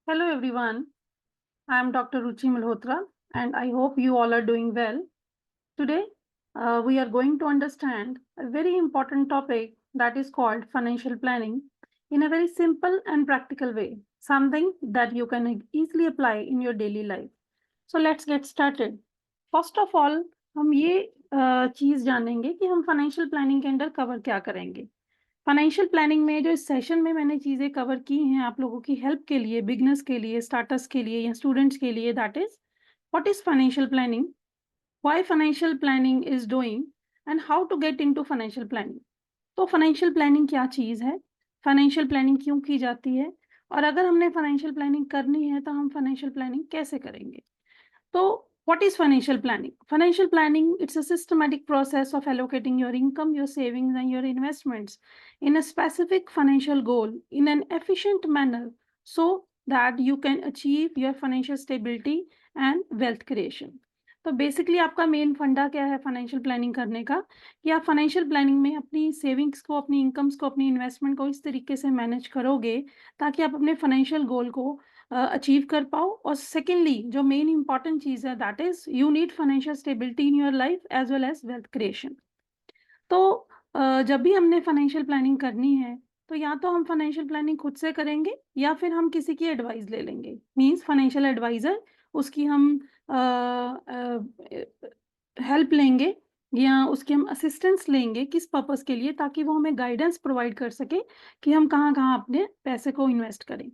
Hello everyone, I am Dr. Ruchi Malhotra and I hope you all are doing well. Today we are going to understand a very important topic that is called financial planning in a very simple and practical way, something that you can easily apply in your daily life. So let's get started. First of all, हम ये चीज़ जानेंगे कि हम financial planning के अंदर cover क्या करेंगे। Financial planning में जो इस सेशन में मैंने चीज़ें कवर की हैं आप लोगों की हेल्प के लिए, बिगिनर्स के लिए, स्टार्टर्स के लिए या स्टूडेंट्स के लिए, that is what is financial planning, why financial planning is doing and how to get into financial planning. तो फाइनेंशियल प्लानिंग क्या चीज़ है, फाइनेंशियल प्लानिंग क्यों की जाती है और अगर हमने फाइनेंशियल प्लानिंग करनी है तो हम फाइनेंशियल प्लानिंग कैसे करेंगे। So, what is financial planning? Financial planning, it's a systematic process of allocating your income, your savings, and your investments in a specific financial goal in an efficient manner so that you can achieve your financial stability and wealth creation. तो basically आपका main फंडा क्या है financial planning करने का कि आप financial planning में अपनी सेविंग्स को, अपनी इनकम्स को, अपनी इन्वेस्टमेंट को इस तरीके से मैनेज करोगे ताकि आप अपने फाइनेंशियल गोल को अचीव कर पाओ। और सेकेंडली जो मेन इंपॉर्टेंट चीज़ है that is you need financial stability in your life as well as wealth creation. तो जब भी हमने फाइनेंशियल प्लानिंग करनी है तो या तो हम फाइनेंशियल प्लानिंग खुद से करेंगे या फिर हम किसी की एडवाइस ले लेंगे, मींस फाइनेंशियल एडवाइज़र, उसकी हम हेल्प लेंगे या उसकी हम असिस्टेंस लेंगे किस पर्पस के लिए, ताकि वो हमें गाइडेंस प्रोवाइड कर सके कि हम कहाँ कहाँ अपने पैसे को इन्वेस्ट करें।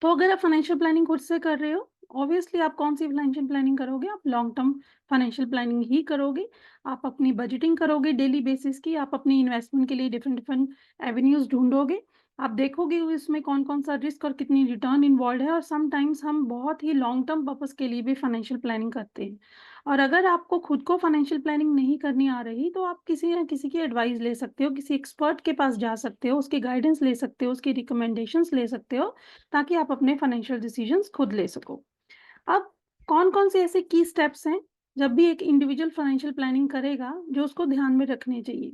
तो अगर आप फाइनेंशियल प्लानिंग खुद से कर रहे हो, ऑब्वियसली आप कौन सी फाइनेंशियल प्लानिंग करोगे, आप लॉन्ग टर्म फाइनेंशियल प्लानिंग ही करोगे। आप अपनी बजटिंग करोगे डेली बेसिस की, आप अपनी इन्वेस्टमेंट के लिए डिफरेंट डिफरेंट एवेन्यूज ढूंढोगे, आप देखोगे इसमें कौन कौन सा रिस्क और कितनी रिटर्न इन्वॉल्व है। और समटाइम्स हम बहुत ही लॉन्ग टर्म पर्पस के लिए भी फाइनेंशियल प्लानिंग करते हैं। और अगर आपको खुद को फाइनेंशियल प्लानिंग नहीं करनी आ रही तो आप किसी न किसी की एडवाइस ले सकते हो, किसी एक्सपर्ट के पास जा सकते हो, उसकी गाइडेंस ले सकते हो, उसकी रिकमेंडेशंस ले सकते हो ताकि आप अपने फाइनेंशियल डिसीजंस खुद ले सको। अब कौन-कौन से ऐसे की स्टेप्स हैं जब भी एक इंडिविजुअल फाइनेंशियल प्लानिंग करेगा जो उसको ध्यान में रखने चाहिए।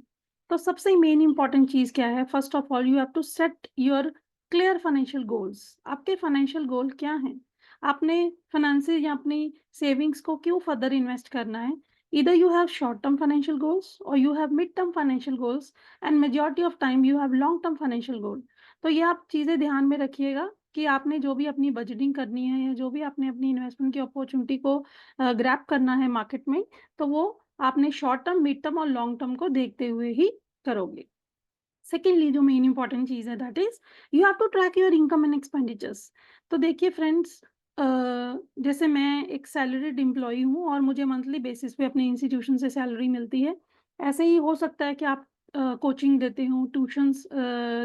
तो सबसे मेन इंपॉर्टेंट चीज़ क्या है, first of all you have to set your clear financial goals. आपके फाइनेंशियल गोल क्या हैं? आपने फाइनेंसेस या अपनी सेविंग्स को क्यों फर्दर इन्वेस्ट करना है? Either you have short term financial goals और you have mid term financial goals and majority of time you have long term financial goal. तो ये आप चीज़ें ध्यान में रखिएगा कि आपने जो भी अपनी बजटिंग करनी है या जो भी आपने अपनी इन्वेस्टमेंट की अपॉर्चुनिटी को ग्रैब करना है मार्केट में, तो वो आपने शॉर्ट टर्म, मिड टर्म और लॉन्ग टर्म को देखते हुए ही करोगे। सेकेंडली जो मेन इंपॉर्टेंट चीज़ है that is you have to track your income and expenditures. तो देखिए फ्रेंड्स, जैसे मैं एक सैलरीड एम्प्लॉई हूँ और मुझे मंथली बेसिस पे अपने इंस्टीट्यूशन से सैलरी मिलती है। ऐसे ही हो सकता है कि आप कोचिंग देते हो, ट्यूशंस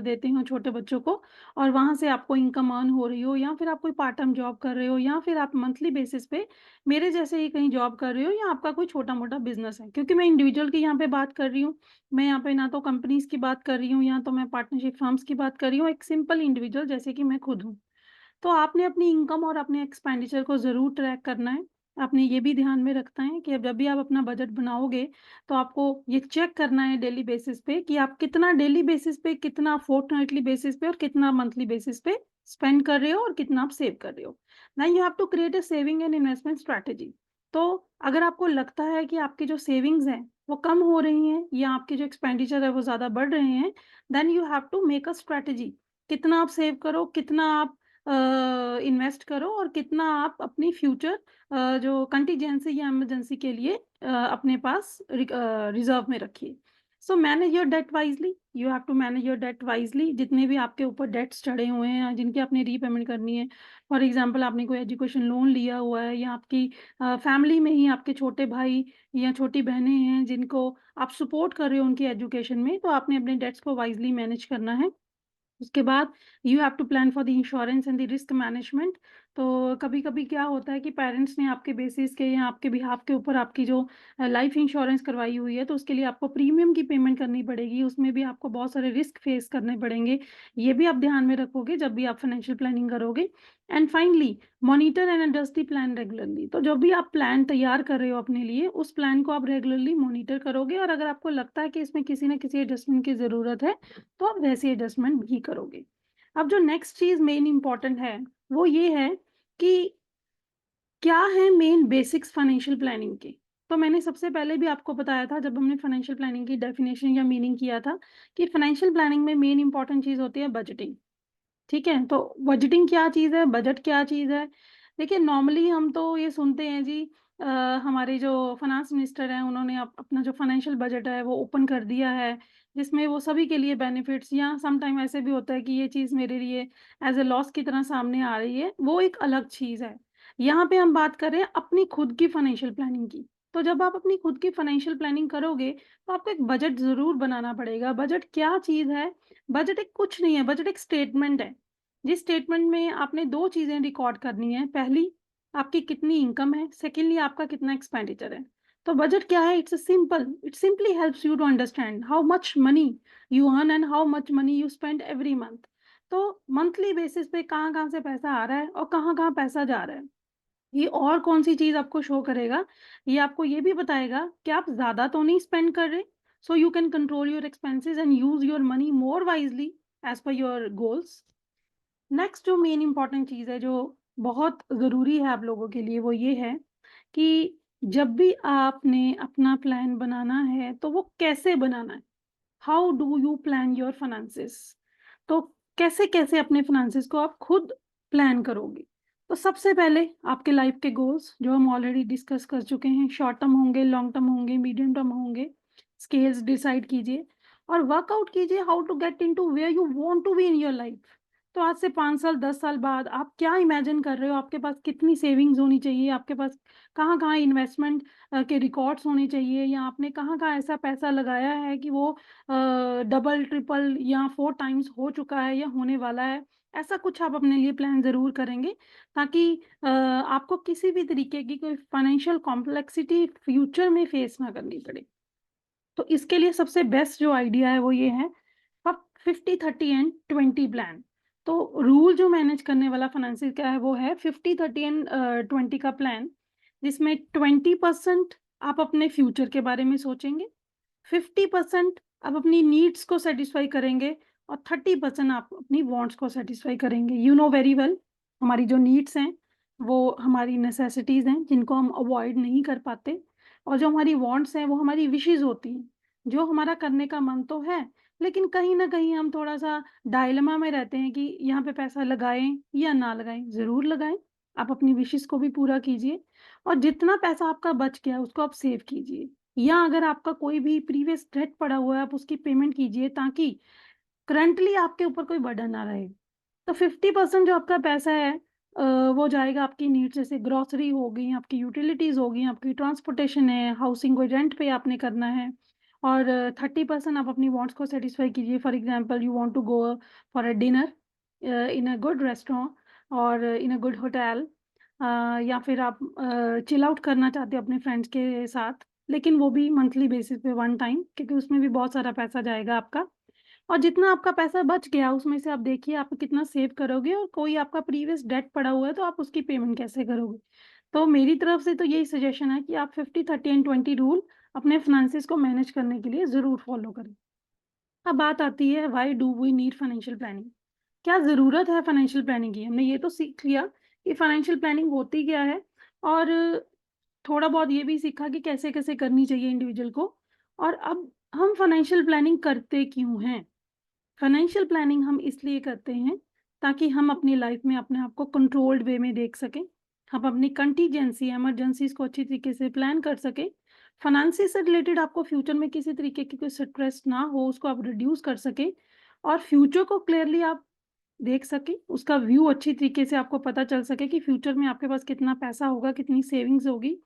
देते हो छोटे बच्चों को और वहाँ से आपको इनकम अर्न हो रही हो, या फिर आप कोई पार्ट टाइम जॉब कर रहे हो, या फिर आप मंथली बेसिस पे मेरे जैसे ही कहीं जॉब कर रहे हो, या आपका कोई छोटा मोटा बिजनेस है। क्योंकि मैं इंडिविजुअल की यहाँ पे बात कर रही हूँ, मैं यहाँ पे ना तो कंपनीज़ की बात कर रही हूँ, या तो मैं पार्टनरशिप फर्म्स की बात कर रही हूँ, एक सिंपल इंडिविजुअल जैसे कि मैं खुद हूँ। तो आपने अपनी इनकम और अपने एक्सपेंडिचर को ज़रूर ट्रैक करना है। आपने ये भी ध्यान में रखना है कि जब भी आप अपना बजट बनाओगे, तो आपको ये चेक करना है डेली बेसिस पे कि आप कितना डेली बेसिस पे, कितना फोर्टनाइटली बेसिस पे और कितना मंथली बेसिस पे स्पेंड कर रहे हो और कितना आप सेव कर रहे हो। Now you have to create a saving and investment strategy. तो अगर आपको लगता है कि आपकी जो सेविंग्स हैं, वो कम हो रही हैं या आपके जो एक्सपेंडिचर है वो ज़्यादा बढ़ रहे हैं, then you have to make a strategy. कितना आप सेव करो, कितना आप इन्वेस्ट करो और कितना आप अपनी फ्यूचर जो कंटीजेंसी या इमरजेंसी के लिए अपने पास रिजर्व में रखिए। So manage your debt wisely, you have to manage your debt wisely. जितने भी आपके ऊपर डेट्स चढ़े हुए हैं जिनकी आपने रीपेमेंट करनी है, फॉर एग्जांपल आपने कोई एजुकेशन लोन लिया हुआ है, या आपकी फैमिली में ही आपके छोटे भाई या छोटी बहनें हैं जिनको आप सपोर्ट कर रहे हो उनकी एजुकेशन में, तो आपने अपने डेट्स को वाइजली मैनेज करना है। उसके बाद you have to plan for the insurance and the risk management. तो कभी-कभी क्या होता है कि पेरेंट्स ने आपके बेसिस के या आपके बिहाफ के ऊपर आपकी जो लाइफ इंश्योरेंस करवाई हुई है, तो उसके लिए आपको प्रीमियम की पेमेंट करनी पड़ेगी, उसमें भी आपको बहुत सारे रिस्क फेस करने पड़ेंगे। ये भी आप ध्यान में रखोगे जब भी आप फाइनेंशियल प्लानिंग करोगे। And finally monitor and adjust the plan regularly. तो जब भी आप प्लान तैयार कर रहे हो अपने लिए, उस प्लान को आप रेगुलरली मॉनिटर करोगे और अगर आपको लगता है कि इसमें किसी न किसी एडजस्टमेंट की ज़रूरत है, तो आप वैसे एडजस्टमेंट भी करोगे। अब जो नेक्स्ट चीज़ मेन इम्पोर्टेंट है, वो ये है कि क्या है मेन बेसिक्स फाइनेंशियल प्लानिंग के। तो मैंने सबसे पहले भी आपको बताया था जब हमने फाइनेंशियल प्लानिंग की डेफिनेशन या मीनिंग किया था कि फाइनेंशियल प्लानिंग में मेन इंपॉर्टेंट चीज़ होती है बजटिंग। ठीक है, तो बजटिंग क्या चीज़ है, बजट क्या चीज़ है? देखिए नॉर्मली हम तो ये सुनते हैं जी, अ, हमारे जो फाइनेंस मिनिस्टर हैं उन्होंने अपना जो फाइनेंशियल बजट है वो ओपन कर दिया है, जिसमें वो सभी के लिए बेनिफिट्स, या सम टाइम ऐसे भी होता है कि ये चीज़ मेरे लिए एज़ अ लॉस की तरह सामने आ रही है, वो एक अलग चीज़ है। यहाँ पे हम बात कर रहे हैं अपनी खुद की फाइनेंशियल प्लानिंग की। तो जब आप अपनी खुद की फाइनेंशियल प्लानिंग करोगे, तो आपको एक बजट ज़रूर बनाना पड़ेगा। बजट क्या चीज़ है? बजट एक कुछ नहीं है, बजट एक स्टेटमेंट है। जिस स्टेटमेंट में आपने 2 चीज़ें रिकॉर्ड करनी है। पहली, आपकी कितनी इनकम है, सेकेंडली आपका कितना एक्सपेंडिचर है। तो बजट क्या है? It's a simple, it simply helps you to understand how much money you earn and how much money you spend every month. तो मंथली बेसिस पे कहाँ-कहाँ से पैसा आ रहा है और कहाँ-कहाँ पैसा जा रहा है। ये और कौन-सी चीज़ आपको शो करेगा, ये आपको ये भी बताएगा कि आप ज़्यादा तो नहीं स्पेंड कर रहे, so you can control your expenses and use your money more wisely as per your goals. Next जो मेन इम्पोर्टेंट चीज़ है, जो बहुत ज़रूरी है आप लोगों के लिए, वो ये है कि जब भी आपने अपना प्लान बनाना है, तो वो कैसे बनाना है? How do you plan your finances? तो कैसे-कैसे अपने फाइनेंसेस को आप खुद प्लान करोगे? तो सबसे पहले आपके लाइफ के गोल्स जो हम ऑलरेडी डिस्कस कर चुके हैं, शॉर्ट टर्म होंगे, लॉन्ग टर्म होंगे, मीडियम टर्म होंगे, स्केल्स डिसाइड कीजिए और वर्कआउट कीजिए how to get into where you want to be in your life. तो आज से 5 साल, 10 साल बाद आप क्या इमेजिन कर रहे हो? आपके पास कितनी सेविंग्स होनी चाहिए? आपके पास कहाँ-कहाँ इन्वेस्टमेंट के रिकॉर्ड्स होने चाहिए, या आपने कहाँ-कहाँ ऐसा पैसा लगाया है कि वो डबल, ट्रिपल या 4 टाइम्स हो चुका है या होने वाला है। ऐसा कुछ आप अपने लिए प्लान ज़रूर करेंगे, ताकि आपको किसी भी तरीके की कोई फाइनेंशियल कॉम्प्लेक्सिटी फ्यूचर में फेस ना करनी पड़े। तो इसके लिए सबसे बेस्ट जो आइडिया है वो ये है, आप 50, 30 एंड 20 प्लान। तो रूल जो मैनेज करने वाला फाइनेंसिस का है वो है 50, 30 एंड 20 का प्लान, जिसमें 20% आप अपने फ्यूचर के बारे में सोचेंगे, 50% आप अपनी नीड्स को सैटिस्फाई करेंगे और 30% आप अपनी वांट्स को सैटिस्फाई करेंगे। यू नो वेरी वेल, हमारी जो नीड्स हैं वो हमारी नेसेसिटीज़ हैं जिनको हम अवॉइड नहीं कर पाते, और जो हमारी वांट्स हैं वो हमारी विशेज़ होती हैं, जो हमारा करने का मन तो है, लेकिन कहीं न कहीं हम थोड़ा-सा डायलेमा में रहते हैं कि यहाँ पे पैसा लगाएँ या ना लगाएँ। ज़रूर लगाएँ, आप अपनी विशेज़ को भी पूरा कीजिए और जितना पैसा आपका बच गया उसको आप सेव कीजिए। या अगर आपका कोई भी प्रीवियस डेट पड़ा हुआ है, आप उसकी पेमेंट कीजिए, ताकि करंटली आपके ऊपर कोई बर्डन ना रहे। तो 50% जो आपका पैसा है, वो जाएगा आपकी नीड्स, जैसे ग्रोसरी हो गई, आपकी यूटिलिटीज़ हो गई, आपकी ट्रांसपोर्टेशन है, हाउसिंग कोई रेंट पे आपने करना है, और 30% आप अपनी वांट्स को सैटिस्फाई कीजिए। For example you want to go for a dinner in a good restaurant और इन अ गुड होटल, या फिर आप चिल आउट करना चाहते हो अपने फ्रेंड्स के साथ, लेकिन वो भी मंथली बेसिस पे वन टाइम, क्योंकि उसमें भी बहुत सारा पैसा जाएगा आपका। और जितना आपका पैसा बच गया उसमें से आप देखिए आप कितना सेव करोगे, और कोई आपका प्रीवियस डेट पड़ा हुआ है तो आप उसकी पेमेंट कैसे करोगे। तो मेरी तरफ से तो यही सजेशन है कि आप 50, 30 एंड 20 रूल अपने फाइनेंसेस को मैनेज करने के लिए ज़रूर फॉलो करें। अब बात आती है, why do we need financial planning? क्या ज़रूरत है फाइनेंशियल प्लानिंग की? हमने ये तो सीख लिया कि फाइनेंशियल प्लानिंग होती क्या है, और थोड़ा बहुत ये भी सीखा कि कैसे-कैसे करनी चाहिए इंडिविजुअल को। और अब हम फाइनेंशियल प्लानिंग करते क्यों हैं? फाइनेंशियल प्लानिंग हम इसलिए करते हैं ताकि हम अपनी लाइफ में अपने आप को कंट्रोल्ड वे में देख सकें, हम अपनी कंटीजेंसी इमरजेंसीज को अच्छी तरीके से प्लान कर सकें, फाइनेंसिस से रिलेटेड आपको फ्यूचर में किसी तरीके की कोई स्ट्रेस ना हो, उसको आप रिड्यूस कर सकें, और फ्यूचर को क्लियरली आप देख सकें, उसका व्यू अच्छी तरीके से आपको पता चल सके कि फ्यूचर में आपके पास कितना पैसा होगा, कितनी सेविंग्स होगी।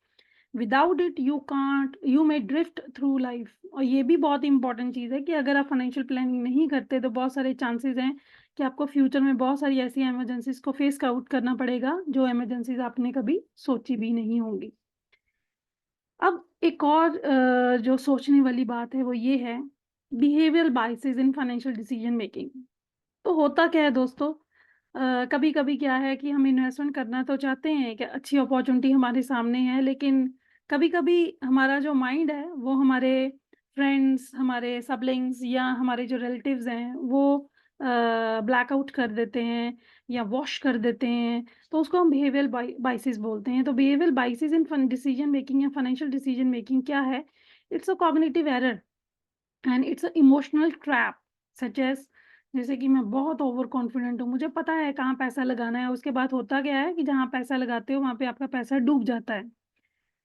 Without it you can't, you may drift through life. और ये भी बहुत इंपॉर्टेंट चीज़ है कि अगर आप फाइनेंशियल प्लानिंग नहीं करते तो बहुत सारे चांसेस हैं कि आपको फ्यूचर में बहुत सारी ऐसी इमरजेंसीज को फेस आउट करना पड़ेगा, जो इमरजेंसीज आपने कभी सोची भी नहीं होंगी। अब एक और जो सोचने वाली बात है वो ये है, behavioural biases in financial decision making. तो होता क्या है दोस्तों, कभी-कभी क्या है कि हम इन्वेस्टमेंट करना तो चाहते हैं कि अच्छी अपॉर्चुनिटी हमारे सामने है, लेकिन कभी-कभी हमारा जो माइंड है वो हमारे फ्रेंड्स, हमारे सिबलिंग्स या हमारे जो रिलेटिव्स हैं वो ब्लैकआउट कर देते हैं या वॉश कर देते हैं, तो उसको हम बिहेवियरल बाइसेस बोलते हैं। तो behavioural biases in decision making या फाइनेंशियल डिसीजन मेकिंग क्या है? It's a cognitive error and it's a emotional trap, such as, जैसे कि मैं बहुत ओवर कॉन्फिडेंट हूँ, मुझे पता है कहाँ पैसा लगाना है, उसके बाद होता क्या है कि जहाँ पैसा लगाते हो वहाँ पे आपका पैसा डूब जाता है।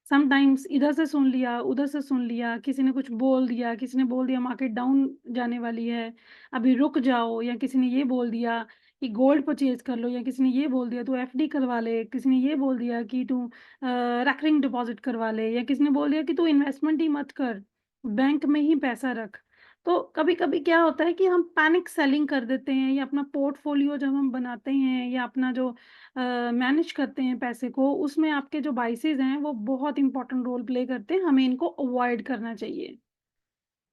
समटाइम्स इधर से सुन लिया, उधर से सुन लिया, किसी ने कुछ बोल दिया, किसी ने बोल दिया मार्केट डाउन जाने वाली है, अभी रुक जाओ, या किसी ने ये बोल दिया कि गोल्ड परचेज कर लो, या किसी ने ये बोल दिया तू एफडी करवा ले, किसी ने ये बोल दिया कि तू रेकरिंग डिपॉजिट करवा ले, या किसी ने बोल दिया कि तू इन्वेस्टमेंट ही मत कर, बैंक में ही पैसा रख। तो कभी कभी क्या होता है कि हम पैनिक सेलिंग कर देते हैं, या अपना पोर्टफोलियो जब हम बनाते हैं या अपना जो मैनेज करते हैं पैसे को, उसमें आपके जो बाइसेस हैं वो बहुत इंपॉर्टेंट रोल प्ले करते हैं, हमें इनको अवॉइड करना चाहिए।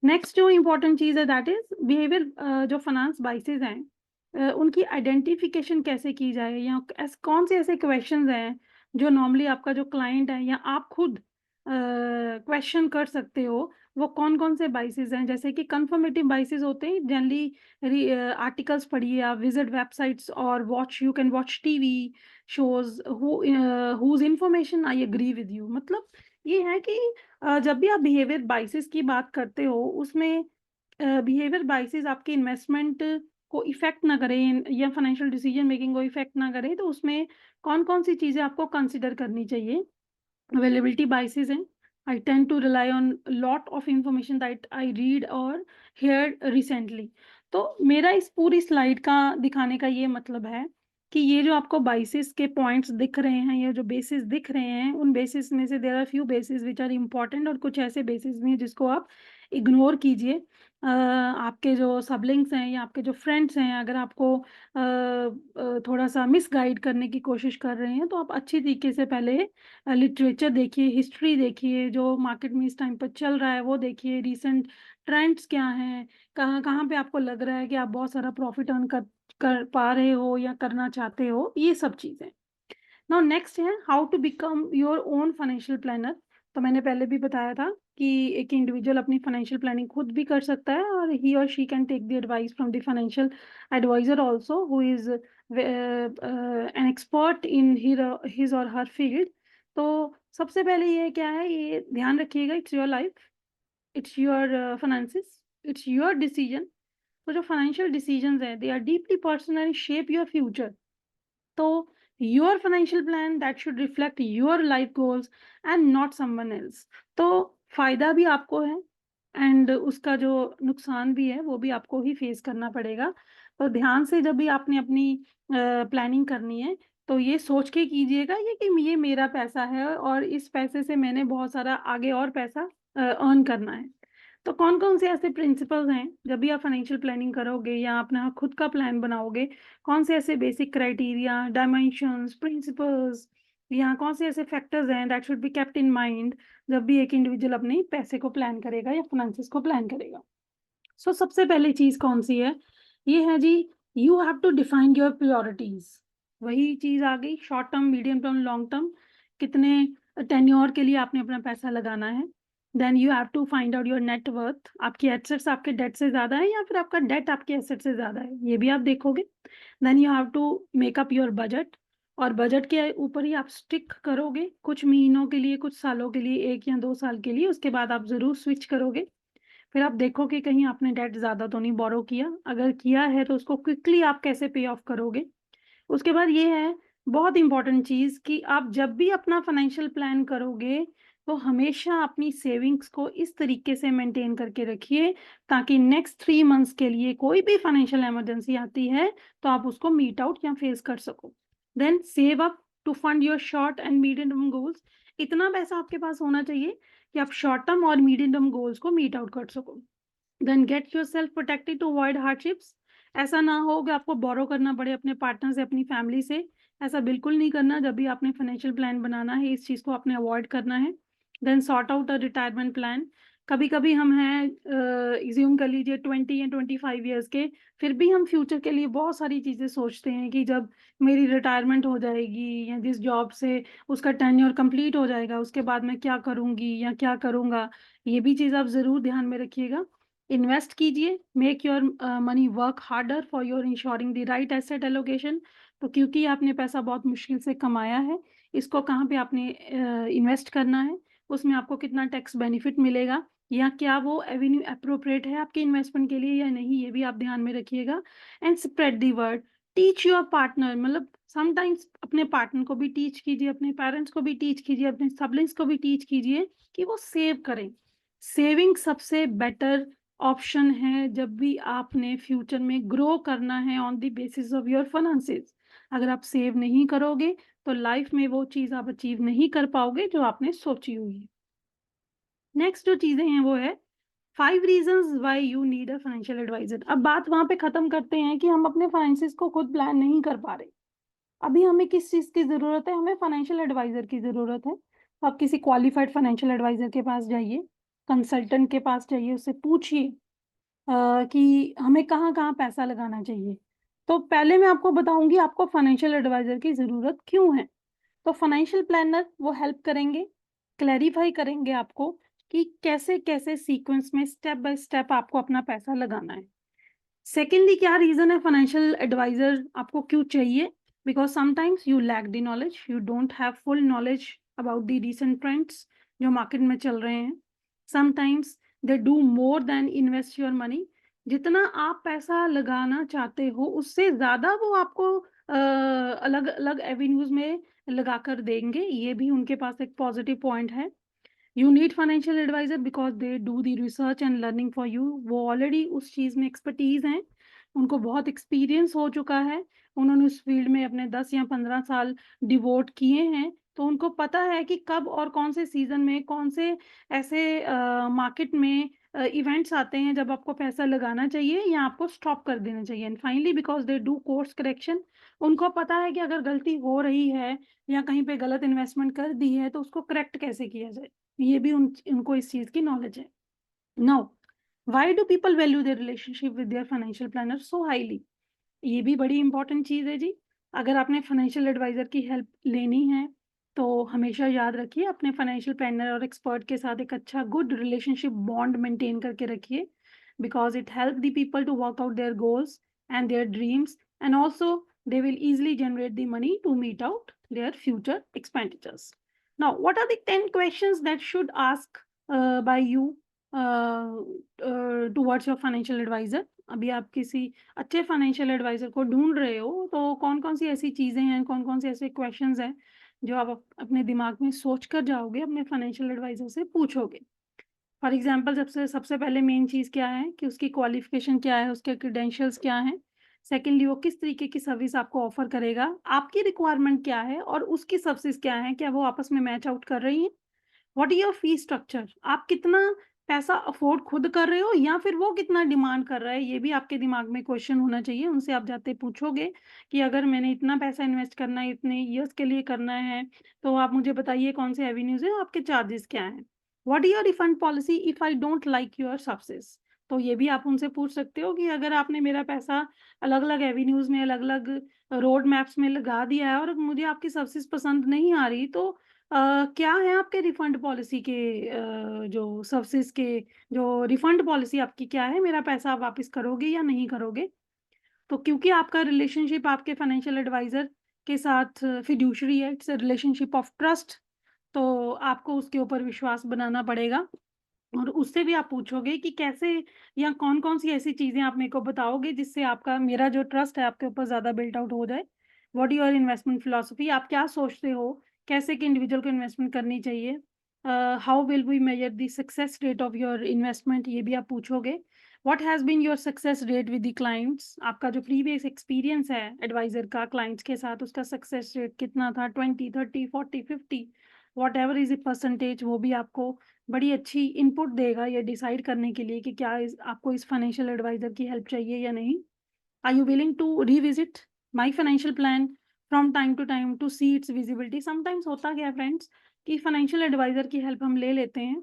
नेक्स्ट जो इंपॉर्टेंट चीज़ है दैट इज बिहेवियर, जो फाइनेंस बाइसेस हैं उनकी आइडेंटिफिकेशन कैसे की जाए, या कौन से ऐसे क्वेश्चंस हैं जो नॉर्मली आपका जो क्लाइंट है या आप खुद क्वेश्चन कर सकते हो, वो कौन कौन से बाइसेस हैं। जैसे कि कंफर्मेटिव बाइसेस होते हैं, जनरली आर्टिकल्स पढ़िए आप, विजिट वेबसाइट्स और watch, you can watch TV shows whose information I agree with you. मतलब ये है कि जब भी आप बिहेवियर बाइसेस की बात करते हो, उसमें बिहेवियर बाइसेस आपके इन्वेस्टमेंट को इफेक्ट ना करें या फाइनेंशियल डिसीजन मेकिंग को इफेक्ट ना करें, तो उसमें कौन कौन सी चीज़ें आपको कंसिडर करनी चाहिए। Availability biases हैं, I tend to rely on lot of information that I read or heard recently। तो मेरा इस पूरी स्लाइड का दिखाने का ये मतलब है कि ये जो आपको बाइसेस के पॉइंट्स दिख रहे हैं या जो बेसिस दिख रहे हैं, उन बेसिस में से there are few basis which are important, और कुछ ऐसे बेसिस भी हैं जिसको आप इग्नोर कीजिए। आपके जो सबलिंग्स हैं या आपके जो फ्रेंड्स हैं, अगर आपको थोड़ा सा मिसगाइड करने की कोशिश कर रहे हैं, तो आप अच्छी तरीके से पहले लिटरेचर देखिए, हिस्ट्री देखिए, जो मार्केट में इस टाइम पर चल रहा है वो देखिए, रीसेंट ट्रेंड्स क्या हैं, कहाँ कहाँ पे आपको लग रहा है कि आप बहुत सारा प्रॉफिट अर्न कर पा रहे हो या करना चाहते हो, ये सब चीज़ें। नाउ नेक्स्ट है how to become your own financial planner. तो मैंने पहले भी बताया था कि एक इंडिविजुअल अपनी फाइनेंशियल प्लानिंग खुद भी कर सकता है, or he or she can take the advice from the financial advisor also who is an expert in his or her field. तो सबसे पहले ये क्या है, ये ध्यान रखिएगा, it's your life, it's your finances, it's your decision. तो जो फाइनेंशियल डिसीजंस हैं they are deeply personal and shape your future. तो your financial plan that should reflect your life goals and not someone else. तो फायदा भी आपको है and उसका जो नुकसान भी है वो भी आपको ही फेस करना पड़ेगा। तो ध्यान से जब भी आपने अपनी प्लानिंग करनी है, तो ये सोच के कीजिएगा ये कि ये मेरा पैसा है और इस पैसे से मैंने बहुत सारा आगे और पैसा अर्न करना है। तो कौन कौन से ऐसे प्रिंसिपल्स हैं जब भी आप फाइनेंशियल प्लानिंग करोगे या अपना खुद का प्लान बनाओगे, कौन से ऐसे बेसिक क्राइटेरिया, डायमेंशंस, प्रिंसिपल्स, या कौन से ऐसे फैक्टर्स हैं that should be kept in mind जब भी एक इंडिविजुअल अपने पैसे को प्लान करेगा या फाइनेंसिस को प्लान करेगा। सो सबसे पहली चीज कौन सी है, ये है जी, you have to define your priorities. वही चीज आ गई, short term, medium term, long term, कितने टेन्योर के लिए आपने अपना पैसा लगाना है। Then you have to find out your net worth, आपकी एसेट्स आपके डेट से ज्यादा है या फिर आपका डेट आपके एसेट से ज्यादा है, ये भी आप देखोगे। Then you have to make up your budget, और बजट के ऊपर ही आप स्टिक करोगे कुछ महीनों के लिए, कुछ सालों के लिए, 1 या 2 साल के लिए, उसके बाद आप जरूर स्विच करोगे। फिर आप देखो कि कहीं आपने डेट ज़्यादा तो नहीं बोरो किया, अगर किया है तो उसको क्विकली आप कैसे पे ऑफ करोगे। उसके बाद ये है बहुत इंपॉर्टेंट चीज़ कि आप जब भी अपना फाइनेंशियल प्लान करोगे तो हमेशा अपनी सेविंग्स को इस तरीके से मेंटेन करके रखिए ताकि नेक्स्ट 3 मंथ्स के लिए कोई भी फाइनेंशियल इमरजेंसी आती है तो आप उसको मीट आउट या फेस कर सको। Then save up to fund your short and medium term goals. इतना पैसा आपके पास होना चाहिए कि आप शॉर्ट टर्म और मीडियम टर्म गोल्स को मीट आउट कर सको। Then get your self protected to avoid hardships. ऐसा ना हो कि आपको बोरो करना पड़े अपने पार्टनर से, अपनी फैमिली से, ऐसा बिल्कुल नहीं करना। जब भी आपने फाइनेंशियल प्लान बनाना है इस चीज़ को आपने अवॉइड करना है। Then sort out a retirement plan. कभी कभी हम हैं, एज्यूम कर लीजिए 20 या 25 ईयर्स के, फिर भी हम फ्यूचर के लिए बहुत सारी चीज़ें सोचते हैं कि जब मेरी रिटायरमेंट हो जाएगी या जिस जॉब से उसका टेन्योर कंप्लीट हो जाएगा उसके बाद मैं क्या करूँगी या क्या करूँगा, ये भी चीज़ आप ज़रूर ध्यान में रखिएगा। इन्वेस्ट कीजिए, make your money work harder for your ensuring the right asset allocation. तो क्योंकि आपने पैसा बहुत मुश्किल से कमाया है, इसको कहाँ पे आपने इन्वेस्ट करना है, उसमें आपको कितना टैक्स बेनिफिट मिलेगा, या क्या वो एवेन्यू अप्रोप्रिएट है आपके इन्वेस्टमेंट के लिए या नहीं, ये भी आप ध्यान में रखिएगा। And spread the word, teach your partner, मतलब समटाइम्स अपने पार्टनर को भी टीच कीजिए, अपने पेरेंट्स को भी टीच कीजिए, अपने सिबलिंग्स को भी टीच कीजिए कि वो सेव करें। सेविंग सबसे बेटर ऑप्शन है जब भी आपने फ्यूचर में ग्रो करना है on the basis of your finances. अगर आप सेव नहीं करोगे तो लाइफ में वो चीज़ आप अचीव नहीं कर पाओगे जो आपने सोची हुई है। नेक्स्ट जो चीज़ें हैं वो है 5 reasons why you need a financial advisor. अब बात वहाँ पे ख़त्म करते हैं कि हम अपने फाइनेंसेस को खुद प्लान नहीं कर पा रहे। अभी हमें किस चीज़ की ज़रूरत है? हमें फाइनेंशियल एडवाइज़र की ज़रूरत है। तो आप किसी क्वालिफाइड फाइनेंशियल एडवाइज़र के पास जाइए, कंसल्टेंट के पास जाइए, उससे पूछिए कि हमें कहाँ-कहाँ पैसा लगाना चाहिए। तो पहले मैं आपको बताऊँगी आपको फाइनेंशियल एडवाइज़र की ज़रूरत क्यों है। तो फाइनेंशियल प्लानर वो हेल्प करेंगे, क्लैरिफ़ाई करेंगे आपको कि कैसे-कैसे सीक्वेंस में स्टेप बाय स्टेप आपको अपना पैसा लगाना है। सेकेंडली क्या रीज़न है फाइनेंशियल एडवाइज़र आपको क्यों चाहिए? Because sometimes you lack the knowledge, you don't have full knowledge about the recent trends जो मार्केट में चल रहे हैं। Sometimes they do more than invest your money. जितना आप पैसा लगाना चाहते हो उससे ज़्यादा वो आपको अलग-अलग एवेन्यूज़ में लगाकर देंगे, ये भी उनके पास एक पॉज़िटिव पॉइंट है। You need financial advisor because they do the research and learning for you. वो ऑलरेडी उस चीज़ में एक्सपर्टीज हैं, उनको बहुत एक्सपीरियंस हो चुका है, उन्होंने उस फील्ड में अपने 10 या 15 साल डिवोट किए हैं, तो उनको पता है कि कब और कौन से सीजन में कौन से ऐसे मार्केट में इवेंट्स आते हैं जब आपको पैसा लगाना चाहिए या आपको स्टॉप कर देना चाहिए। And finally because they do course correction, उनको पता है कि अगर गलती हो रही है या कहीं पे गलत इन्वेस्टमेंट कर दी है तो उसको करेक्ट कैसे किया जाए, ये भी उनको इस चीज़ की नॉलेज है। Now why do people value their relationship with their financial planner so highly? ये भी बड़ी इंपॉर्टेंट चीज़ है जी। अगर आपने फाइनेंशियल एडवाइज़र की हेल्प लेनी है, तो हमेशा याद रखिए अपने फाइनेंशियल प्लानर और एक्सपर्ट के साथ एक अच्छा गुड रिलेशनशिप बॉन्ड मेंटेन करके रखिए, because it help the people to work out their goals and their dreams and also they will easily generate the money to meet out their future expenditures. Now, what are the 10 questions that should ask by you towards your financial advisor? अभी आप किसी अच्छे financial adviser को ढूंढ रहे हो तो कौन-कौन सी ऐसी चीज़ें हैं, कौन-कौन से ऐसे क्वेश्चंस हैं जो आप अपने दिमाग में सोच कर जाओगे, अपने फाइनेंशियल एडवाइजर से पूछोगे। फॉर एग्जांपल सबसे सबसे पहले मेन चीज़ क्या है कि उसकी क्वालिफ़िकेशन क्या है, उसके क्रेडेंशियल्स क्या हैं। सेकंडली वो किस तरीके की सर्विस आपको ऑफ़र करेगा, आपकी रिक्वायरमेंट क्या है और उसकी सर्विसेज़ क्या हैं, क्या वो आपस में मैच आउट कर रही हैं? What is your fee structure? आप कितना पैसा अफ़ोर्ड खुद कर रहे हो या फिर वो कितना डिमांड कर रहा है? ये भी आपके दिमाग में क्वेश्चन होना चाहिए। उनसे आप जाते पूछोगे कि अगर मैंने इतना पैसा इन्वेस्ट करना है, इतने ईयर्स के लिए करना है, तो आप मुझे बताइए कौन से एवेन्यूज़ हैं, आपके चार्जेस क्या हैं? What is your refund policy if I don't like your services? तो ये भी आप उनसे पूछ सकते हो कि अगर आपने मेरा पैसा अलग-अलग एवेन्यूज़ में, अलग-अलग रोड मैप्स में लगा दिया है और मुझे आपकी सर्विसेज़ पसंद नहीं आ रही, तो क्या है आपके रिफंड पॉलिसी के जो सर्विसेज़ के जो रिफंड पॉलिसी आपकी क्या है? मेरा पैसा आप वापस करोगे या नहीं करोगे? तो क्योंकि आपका रिलेशनशिप आपके फाइनेंशियल एडवाइज़र के साथ फिड्यूशियरी है, it's a relationship of trust, तो आपको उसके ऊपर विश्वास बनाना पड़ेगा और उससे भी आप पूछोगे कि कैसे या कौन-कौन सी ऐसी चीज़ें आप मेरे को बताओगे जिससे आपका मेरा जो ट्रस्ट है आपके ऊपर ज़्यादा बिल्ट आउट हो जाए। व्हाट योर इन्वेस्टमेंट फिलॉसफी, आप क्या सोचते हो? कैसे एक इंडिविजुअल को इन्वेस्टमेंट करनी चाहिए? How will we measure the success rate of your investment, ये भी आप पूछोगे। What has been your success rate with the clients, आपका जो प्रीवियस एक्सपीरियंस है एडवाइज़र का क्लाइंट्स के साथ उसका सक्सेस रेट कितना था? 20, 30, 40, 50 व्हाटएवर इज़ द परसेंटेज, वो भी आपको बड़ी अच्छी इनपुट देगा ये डिसाइड करने के लिए कि क्या आपको इस फाइनेंशियल एडवाइजर की हेल्प चाहिए या नहीं। Are you willing to revisit my financial plan from time to time to see its visibility? Sometimes होता क्या है फ्रेंड्स कि फाइनेंशियल एडवाइजर की हेल्प हम ले लेते हैं,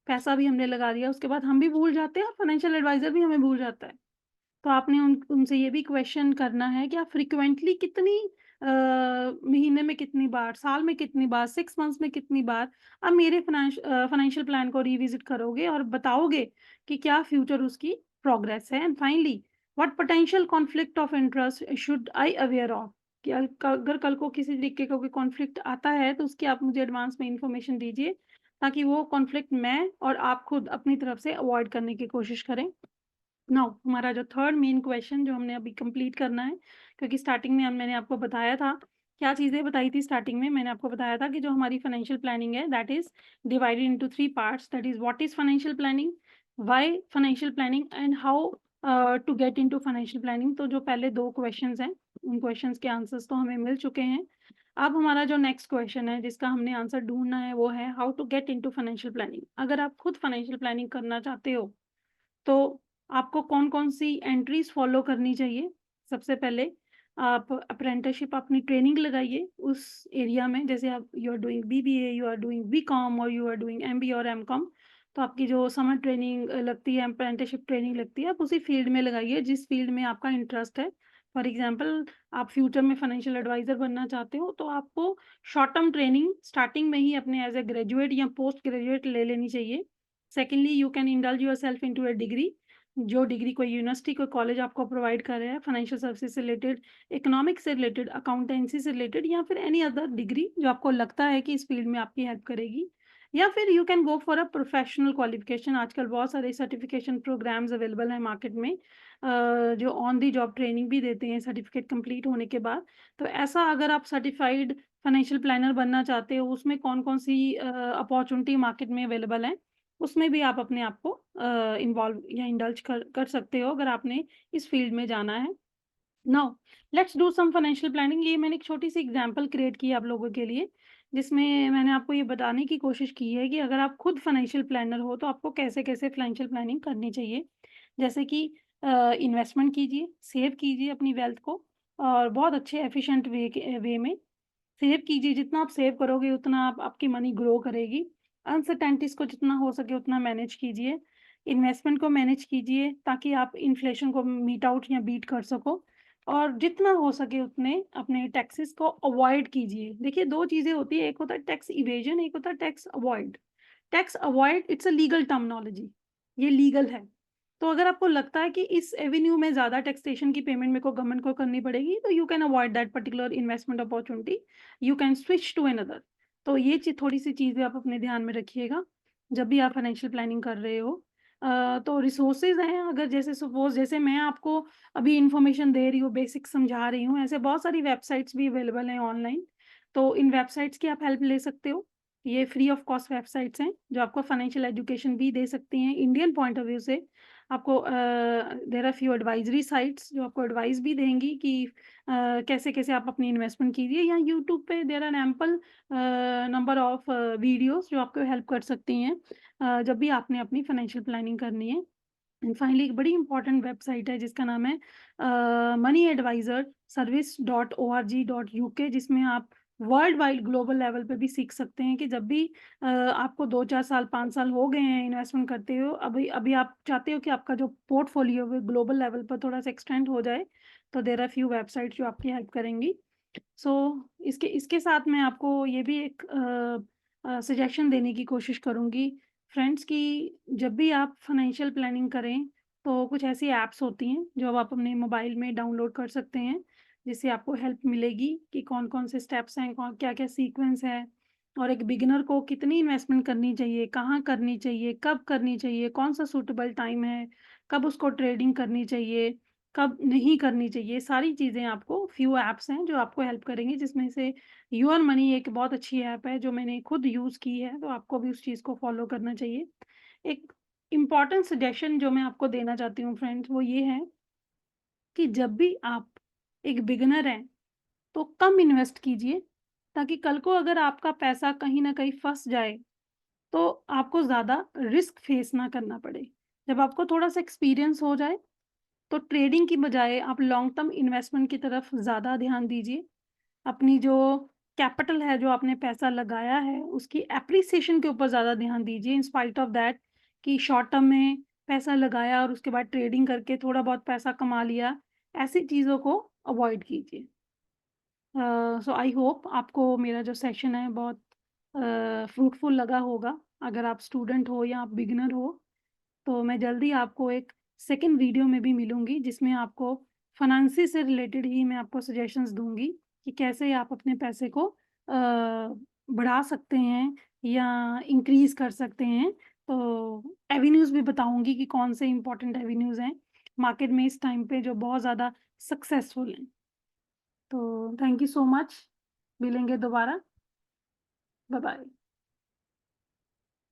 पैसा भी हमने लगा दिया, उसके बाद हम भी भूल जाते हैं और फाइनेंशियल एडवाइजर भी हमें भूल जाता है। तो आपने उनसे ये भी क्वेश्चन करना है कि आप फ्रिक्वेंटली कितनी महीने में कितनी बार, साल में कितनी बार, 6 मंथ्स में कितनी बार आप मेरे फाइनेंशियल प्लान को रिविज़िट करोगे और बताओगे कि क्या फ्यूचर उसकी प्रोग्रेस है। And finally, what potential conflict of interest should I aware of, कि अगर कल को किसी तरीके का कोई कॉन्फ्लिक्ट आता है तो उसकी आप मुझे एडवांस में इन्फॉर्मेशन दीजिए, ताकि वो कॉन्फ्लिक्ट मैं और आप खुद अपनी तरफ से अवॉइड करने की कोशिश करें। नाउ हमारा जो थर्ड मेन क्वेश्चन जो हमने अभी कंप्लीट करना है, क्योंकि स्टार्टिंग में मैंने आपको बताया था, क्या चीज़ें बताई थी स्टार्टिंग में, मैंने आपको बताया था कि जो हमारी फाइनेंशियल प्लानिंग है that is divided into 3 parts, that is what is financial planning, why financial planning and how to get into financial planning. तो जो पहले 2 क्वेश्चंस हैं, उन क्वेश्चंस के आंसर्स तो हमें मिल चुके हैं। अब हमारा जो नेक्स्ट क्वेश्चन है जिसका हमने आंसर ढूँढना है वो है how to get into financial planning. अगर आप खुद फाइनेंशियल प्लानिंग करना चाहते हो तो आपको कौन-कौन सी एंट्रीज़ फ़ॉलो करनी चाहिए? सबसे पहले आप अप्रेंटिसशिप अपनी ट्रेनिंग लगाइए उस एरिया में, जैसे आप you are doing BBA, you are doing BCom और यू आर डूइंग एमबीए और एमकॉम, तो आपकी जो समर ट्रेनिंग लगती है, अप्रेंटिसशिप ट्रेनिंग लगती है, आप उसी फ़ील्ड में लगाइए जिस फ़ील्ड में आपका इंटरेस्ट है। फॉर एग्ज़ाम्पल, आप फ्यूचर में फाइनेंशियल एडवाइज़र बनना चाहते हो, तो आपको शॉर्ट टर्म ट्रेनिंग स्टार्टिंग में ही अपने एज़ अ ग्रेजुएट या पोस्ट ग्रेजुएट ले लेनी चाहिए। Secondly, you can indulge yourself into a degree, जो डिग्री कोई यूनिवर्सिटी, कोई कॉलेज आपको प्रोवाइड कर रहा है, फाइनेंशियल सर्विसेज से रिलेटेड, इकोनॉमिक्स से रिलेटेड, अकाउंटेंसी से रिलेटेड, या फिर एनी अदर डिग्री जो आपको लगता है कि इस फील्ड में आपकी हेल्प करेगी। या फिर you can go for a professional qualification. आजकल बहुत सारे सर्टिफिकेशन प्रोग्राम्स अवेलेबल हैं मार्केट में, जो ऑन दी जॉब ट्रेनिंग भी देते हैं सर्टिफिकेट कंप्लीट होने के बाद। तो ऐसा अगर आप सर्टिफाइड फाइनेंशियल प्लानर बनना चाहते हो, उसमें कौन-कौन सी अपॉर्चुनिटी मार्केट में अवेलेबल है, उसमें भी आप अपने आप को इन्वॉल्व या इंडल्ज कर कर सकते हो अगर आपने इस फील्ड में जाना है। Now let's do some financial planning. ये मैंने एक छोटी-सी एग्ज़ाम्पल क्रिएट की है आप लोगों के लिए, जिसमें मैंने आपको ये बताने की कोशिश की है कि अगर आप खुद फाइनेंशियल प्लानर हो, तो आपको कैसे-कैसे फाइनेंशियल प्लानिंग करनी चाहिए। जैसे कि इन्वेस्टमेंट कीजिए, सेव कीजिए अपनी वेल्थ को, और बहुत अच्छे एफिशिएंट वे में सेव कीजिए। जितना आप सेव करोगे उतना आप आपकी मनी ग्रो करेगी। अनसर्टेनिटीज़ को जितना हो सके उतना मैनेज कीजिए। इन्वेस्टमेंट को मैनेज कीजिए ताकि आप इन्फ्लेशन को मीट आउट या बीट कर सको, और जितना हो सके उतने अपने टैक्सेस को अवॉइड कीजिए। देखिए 2 चीज़ें होती हैं, एक होता है टैक्स इवेजन, एक होता है tax avoid. Tax avoid it's a legal terminology, ये लीगल है। तो अगर आपको लगता है कि इस एवेन्यू में ज़्यादा टैक्सेशन की पेमेंट मेरे को गवर्नमेंट को करनी पड़ेगी, तो you can avoid that particular investment opportunity, you can switch to another. तो ये थोड़ी-सी चीज़ें आप अपने ध्यान में रखिएगा, जब भी आप फाइनेंशियल प्लानिंग कर रहे हो। तो रिसोर्सेज़ हैं, अगर जैसे सपोज़ जैसे मैं आपको अभी इन्फॉर्मेशन दे रही हूँ, बेसिक समझा रही हूँ, ऐसे बहुत सारी वेबसाइट्स भी अवेलेबल हैं ऑनलाइन, तो इन वेबसाइट्स की आप हेल्प ले सकते हो। ये फ्री ऑफ कॉस्ट वेबसाइट्स हैं, जो आपको फाइनेंशियल एजुकेशन भी दे सकती हैं इंडियन पॉइंट ऑफ व्यू से। आपको there are few advisory sites जो आपको एडवाइस भी देंगी कि कैसे-कैसे आप अपनी इन्वेस्टमेंट कीजिए, या यूट्यूब पे there are ample number of videos जो आपको हेल्प कर सकती हैं, जब भी आपने अपनी फाइनेंशियल प्लानिंग करनी है। एंड फाइनली एक बड़ी इंपॉर्टेंट वेबसाइट है जिसका नाम है money adviser service dot ORG.UK, जिसमें आप वर्ल्ड वाइड ग्लोबल लेवल पे भी सीख सकते हैं कि जब भी आपको 2-4 साल 5 साल हो गए हैं इन्वेस्टमेंट करते हो, अभी अभी आप चाहते हो कि आपका जो पोर्टफोलियो है ग्लोबल लेवल पर थोड़ा सा एक्सटेंड हो जाए, तो देयर आर फ्यू वेबसाइट जो आपकी हेल्प करेंगी। सो इसके इसके साथ मैं आपको ये भी एक सजेशन देने की कोशिश करूँगी फ्रेंड्स, कि जब भी आप फाइनेंशियल प्लानिंग करें, तो कुछ ऐसी ऐप्स होती हैं जो आप अपने मोबाइल में डाउनलोड कर सकते हैं, जिससे आपको हेल्प मिलेगी कि कौन-कौन से स्टेप्स हैं, कौन क्या-क्या सीक्वेंस है, और एक बिगिनर को कितनी इन्वेस्टमेंट करनी चाहिए, कहाँ करनी चाहिए, कब करनी चाहिए, कौन-सा सूटेबल टाइम है, कब उसको ट्रेडिंग करनी चाहिए, कब नहीं करनी चाहिए। सारी चीज़ें आपको फ्यू ऐप्स हैं जो आपको हेल्प करेंगी, जिसमें से योर मनी एक बहुत अच्छी ऐप है जो मैंने खुद यूज़ की है, तो आपको भी उस चीज़ को फ़ॉलो करना चाहिए। एक इम्पॉर्टेंट सजेशन जो मैं आपको देना चाहती हूँ फ्रेंड्स, वो ये है कि जब भी आप एक बिगिनर हैं, तो कम इन्वेस्ट कीजिए, ताकि कल को अगर आपका पैसा कहीं न कहीं फँस जाए, तो आपको ज़्यादा रिस्क फेस ना करना पड़े। जब आपको थोड़ा-सा एक्सपीरियंस हो जाए, तो ट्रेडिंग की बजाय आप लॉन्ग टर्म इन्वेस्टमेंट की तरफ ज़्यादा ध्यान दीजिए। अपनी जो कैपिटल है, जो आपने पैसा लगाया है, उसकी एप्रिसिएशन के ऊपर ज़्यादा ध्यान दीजिए, इन स्पाइट ऑफ दैट कि शॉर्ट टर्म में पैसा लगाया और उसके बाद ट्रेडिंग करके थोड़ा बहुत पैसा कमा लिया, ऐसी चीज़ों को अवॉइड कीजिए। सो आई होप आपको मेरा जो सेशन है बहुत फ्रूटफुल लगा होगा। अगर आप स्टूडेंट हो या आप बिगिनर हो, तो मैं जल्दी आपको एक सेकंड वीडियो में भी मिलूँगी, जिसमें आपको फाइनेंस से रिलेटेड ही मैं आपको सजेशंस दूँगी कि कैसे आप अपने पैसे को बढ़ा सकते हैं या इंक्रीज़ कर सकते हैं। तो एवेन्यूज़ भी बताऊँगी कि कौन से इम्पोर्टेंट एवेन्यूज़ हैं मार्केट में इस टाइम पे जो बहुत ज़्यादा सक्सेसफुल हैं। तो थैंक यू सो मच। मिलेंगे दोबारा। Bye bye.